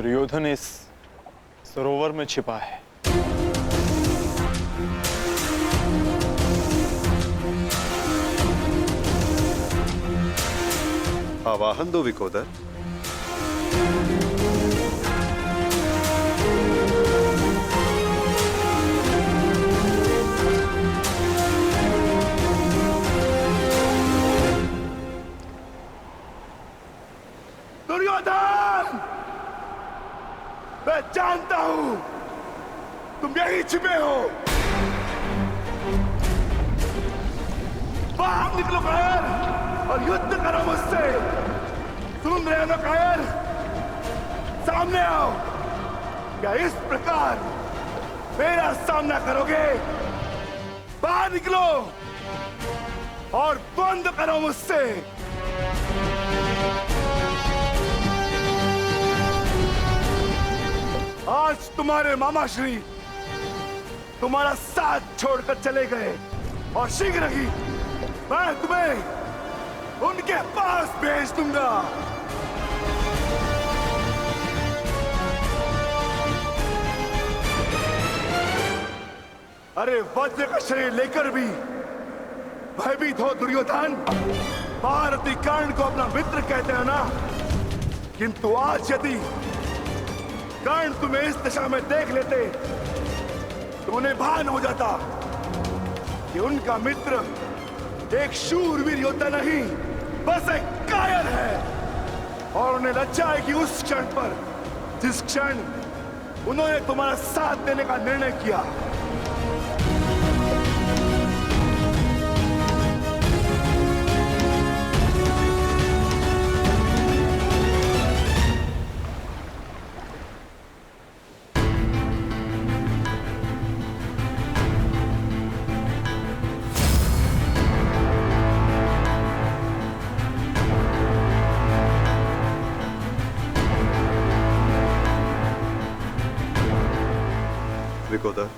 दुर्योधन इस सरोवर में छिपा है। आवाहन दो विकोदर। दुर्योधन, मैं जानता हूं तुम यहीं छिपे हो। बाहर निकलो कायर और युद्ध करो मुझसे। सुन रहे हो ना कायर? सामने आओ। क्या इस प्रकार मेरा सामना करोगे? बाहर निकलो और बंद करो मुझसे। आज तुम्हारे मामा श्री तुम्हारा साथ छोड़कर चले गए और शीघ्र ही मैं तुम्हें उनके पास भेज दूंगा। अरे वज्र का शरीर लेकर भी भयभीत हो दुर्योधन। महारथी कर्ण को अपना मित्र कहते हैं ना, किंतु आज यदि कर्ण तुम्हें इस दशा में देख लेते तो उन्हें भान हो जाता कि उनका मित्र एक शूरवीर योद्धा नहीं, बस एक कायर है। और उन्हें लज्जा है कि उस क्षण पर जिस क्षण उन्होंने तुम्हारा साथ देने का निर्णय किया। विकोदर,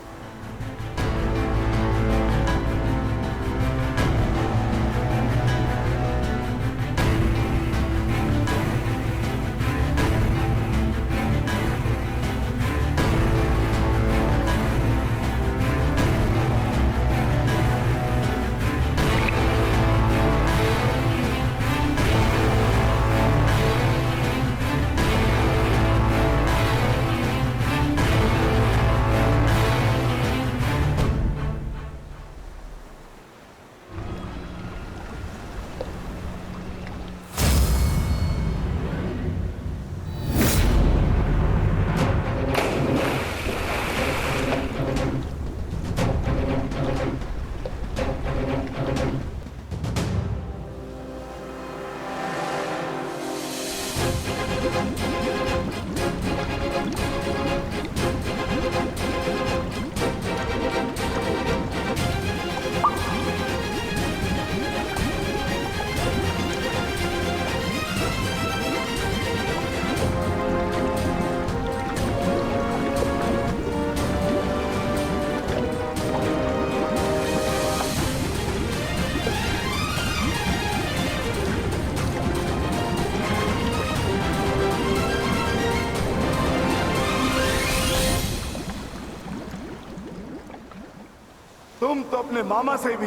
तुम तो अपने मामा से भी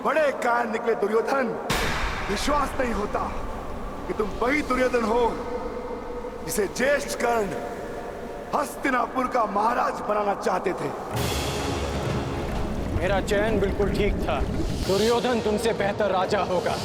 बड़े कायर निकले दुर्योधन। विश्वास नहीं होता कि तुम वही दुर्योधन हो जिसे ज्येष्ठ कर्ण हस्तिनापुर का महाराज बनाना चाहते थे। मेरा चयन बिल्कुल ठीक था। दुर्योधन तुमसे बेहतर राजा होगा।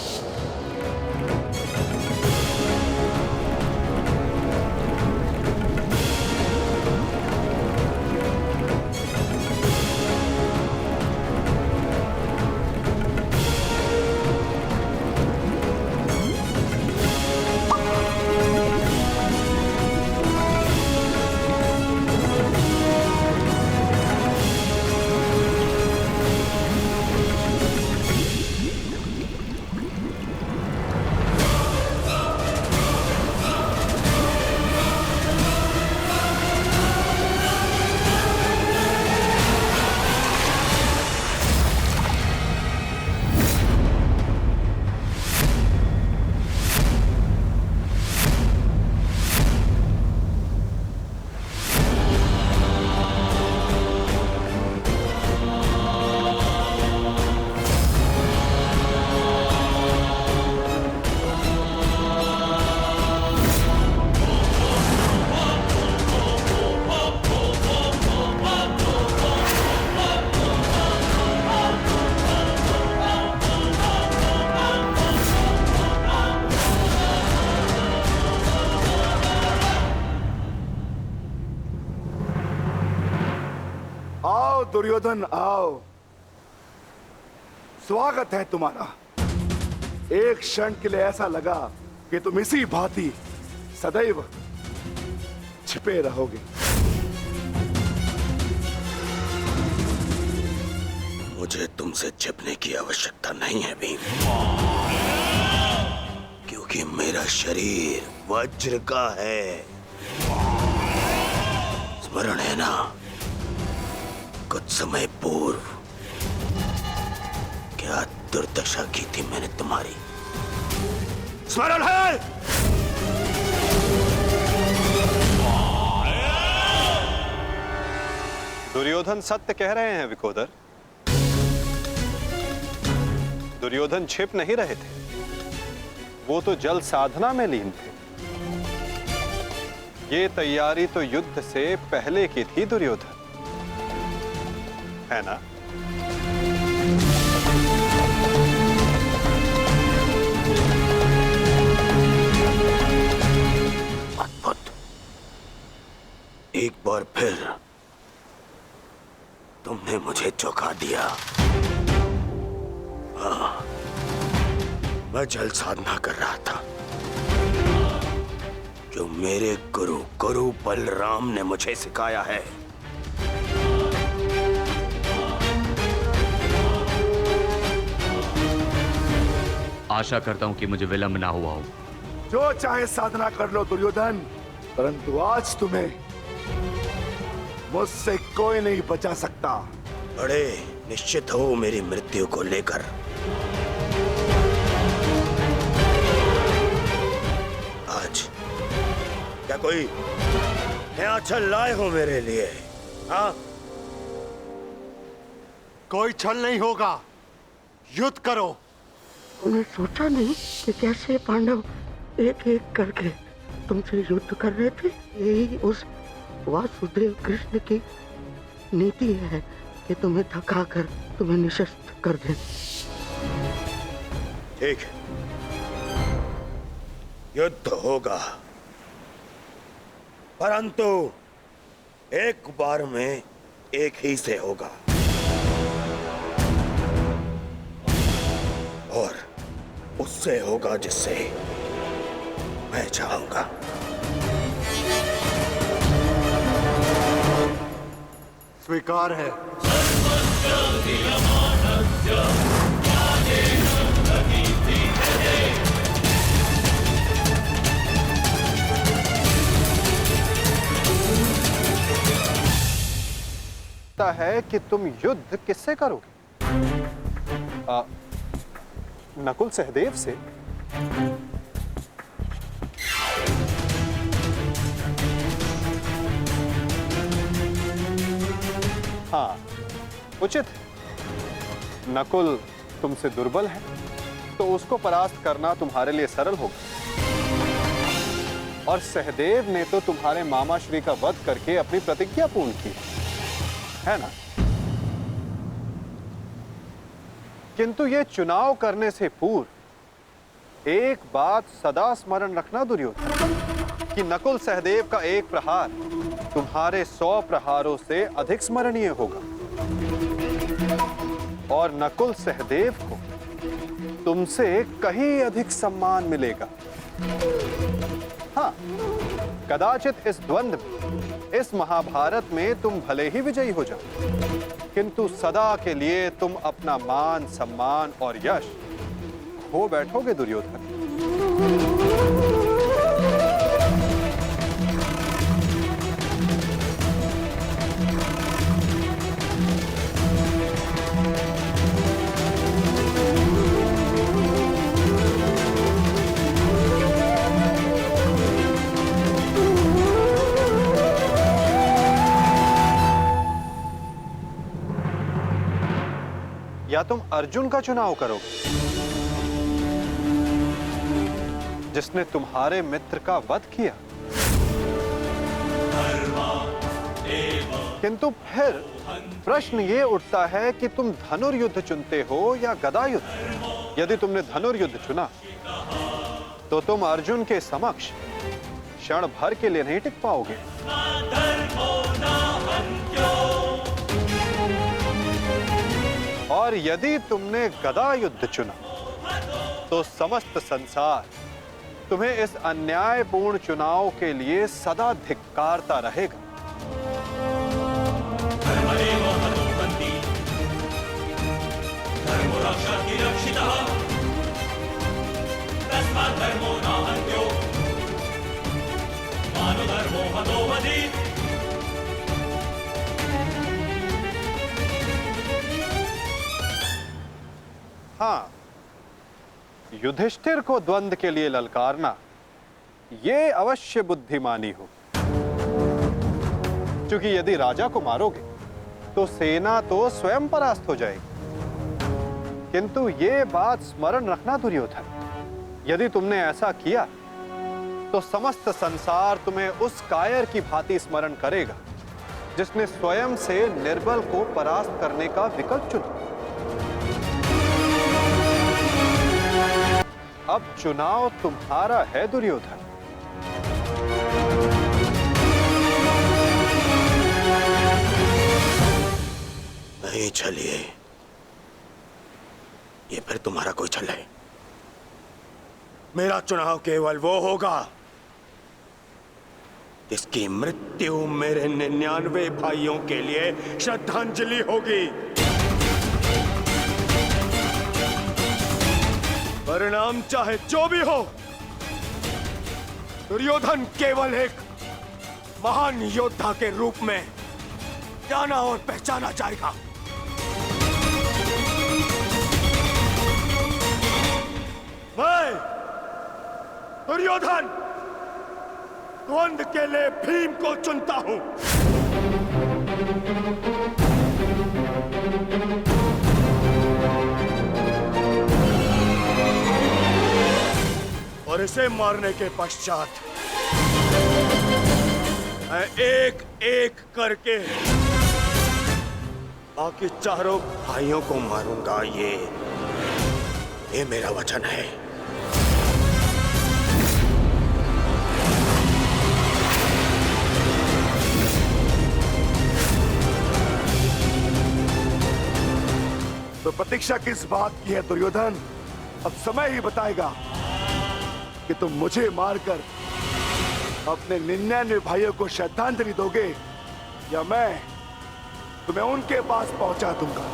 आओ दुर्योधन आओ, स्वागत है तुम्हारा। एक क्षण के लिए ऐसा लगा कि तुम इसी भांति सदैव छिपे रहोगे। मुझे तुमसे छिपने की आवश्यकता नहीं है भीम, क्योंकि मेरा शरीर वज्र का है। स्मरण है ना, कुछ समय पूर्व क्या दुर्दशा की थी मैंने तुम्हारी? स्मरण है? दुर्योधन सत्य कह रहे हैं विकोदर। दुर्योधन छिप नहीं रहे थे, वो तो जल साधना में लीन थे। ये तैयारी तो युद्ध से पहले की थी दुर्योधन, है ना? अद्भुत। एक बार फिर तुमने मुझे चौंका दिया। हाँ, मैं जल साधना कर रहा था जो मेरे गुरु बलराम ने मुझे सिखाया है। आशा करता हूं कि मुझे विलंब ना हुआ हो। जो चाहे साधना कर लो दुर्योधन, परंतु आज तुम्हें मुझसे कोई नहीं बचा सकता। बड़े निश्चित हो मेरी मृत्यु को लेकर। आज क्या कोई नया छल लाए हो मेरे लिए? हाँ, कोई छल नहीं होगा, युद्ध करो। उन्हें सोचा नहीं कि कैसे पांडव एक एक करके तुमसे युद्ध कर रहे थे। यही उस वासुदेव कृष्ण की नीति है कि तुम्हें थकाकर तुम्हें निशस्त्र कर दे। ठीक है, युद्ध होगा, परंतु एक बार में एक ही से होगा, और उससे होगा जिससे मैं चाहूंगा। स्वीकार है। है कि तुम युद्ध किससे करोगे? नकुल सहदेव से? हाँ, उचित है। नकुल तुमसे दुर्बल है, तो उसको परास्त करना तुम्हारे लिए सरल होगा। और सहदेव ने तो तुम्हारे मामा श्री का वध करके अपनी प्रतिज्ञा पूर्ण की है ना? किंतु यह चुनाव करने से पूर्व एक बात सदा स्मरण रखना दुर्योधन, कि नकुल सहदेव का एक प्रहार तुम्हारे 100 प्रहारों से अधिक स्मरणीय होगा, और नकुल सहदेव को तुमसे कहीं अधिक सम्मान मिलेगा। हाँ, कदाचित इस द्वंद्व में, इस महाभारत में तुम भले ही विजयी हो जाओ, किंतु सदा के लिए तुम अपना मान, सम्मान और यश खो बैठोगे दुर्योधन। या तुम अर्जुन का चुनाव करोगे, जिसने तुम्हारे मित्र का वध किया। किंतु फिर प्रश्न ये उठता है कि तुम धनुर्युद्ध चुनते हो या गदा युद्ध। यदि तुमने धनुर्युद्ध चुना तो तुम अर्जुन के समक्ष क्षण भर के लिए नहीं टिक पाओगे। पर यदि तुमने गदा युद्ध चुना तो समस्त संसार तुम्हें इस अन्यायपूर्ण चुनाव के लिए सदा धिक्कारता रहेगा। हाँ, युधिष्ठिर को द्वंद्व के लिए ललकारना ये अवश्य बुद्धिमानी हो, क्योंकि यदि राजा को मारोगे तो सेना तो स्वयं परास्त हो जाएगी। किंतु ये बात स्मरण रखना दुर्योधन, यदि तुमने ऐसा किया तो समस्त संसार तुम्हें उस कायर की भांति स्मरण करेगा जिसने स्वयं से निर्बल को परास्त करने का विकल्प चुना। अब चुनाव तुम्हारा है दुर्योधन। नहीं चलिए, ये फिर तुम्हारा कोई छल है। मेरा चुनाव केवल वो होगा जिसकी मृत्यु मेरे 99 भाइयों के लिए श्रद्धांजलि होगी। परिणाम चाहे जो भी हो, दुर्योधन केवल एक महान योद्धा के रूप में जाना और पहचाना जाएगा। मैं दुर्योधन द्वंद्व के लिए भीम को चुनता हूं। और इसे मारने के पश्चात मैं एक एक करके बाकी चारों भाइयों को मारूंगा। ये मेरा वचन है। तो प्रतीक्षा किस बात की है दुर्योधन? अब समय ही बताएगा कि तुम मुझे मारकर अपने 99 भाइयों को श्रद्धांजलि दोगे या मैं तुम्हें उनके पास पहुंचा दूंगा।